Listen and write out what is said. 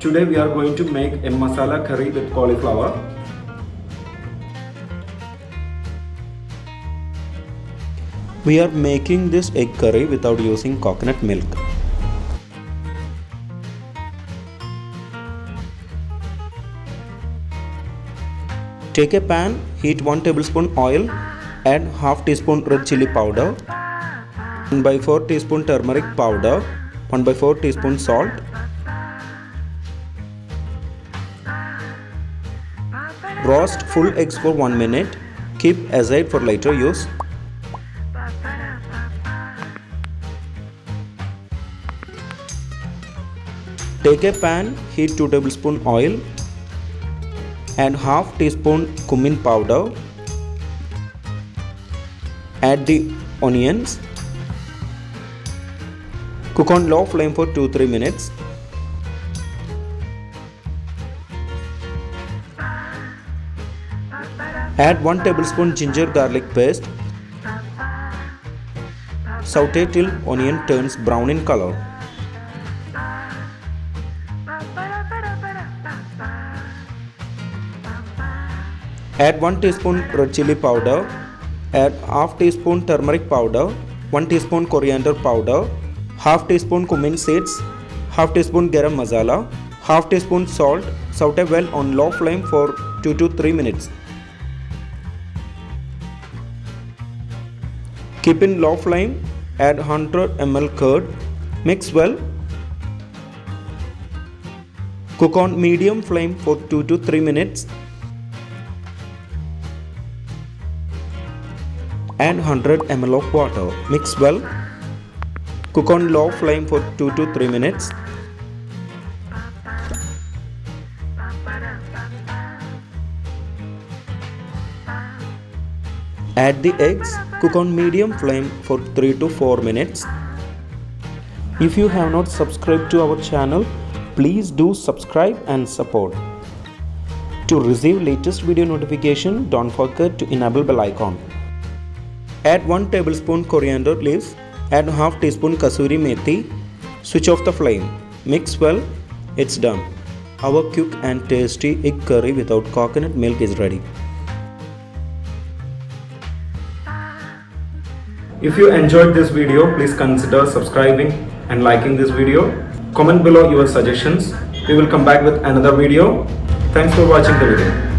Today we are going to make a masala curry with cauliflower. We are making this egg curry without using coconut milk. Take a pan, heat 1 tablespoon oil, add half teaspoon red chilli powder, 1/4 teaspoon turmeric powder, 1/4 teaspoon salt, roast full eggs for 1 minute, keep aside for later use. Take a pan, heat 2 tablespoon oil, add half teaspoon cumin powder, add the onions, cook on low flame for 2-3 minutes. Add 1 tablespoon ginger garlic paste. Saute till onion turns brown in color. Add 1 teaspoon red chilli powder, add half teaspoon turmeric powder, 1 teaspoon coriander powder, half teaspoon cumin seeds, half teaspoon garam masala, half teaspoon salt. Saute well on low flame for 2 to 3 minutes. Keep in low flame, add 100 ml curd, mix well. Cook on medium flame for 2 to 3 minutes. Add 100 ml of water, mix well. Cook on low flame for 2 to 3 minutes. Add the eggs, cook on medium flame for 3 to 4 minutes. If you have not subscribed to our channel, please do subscribe and support. To receive latest video notification, don't forget to enable bell icon. Add 1 tablespoon coriander leaves, add half teaspoon kasuri methi, switch off the flame, mix well, it's done. Our quick and tasty egg curry without coconut milk is ready. If you enjoyed this video, please consider subscribing and liking this video. Comment below your suggestions. We will come back with another video. Thanks for watching the video.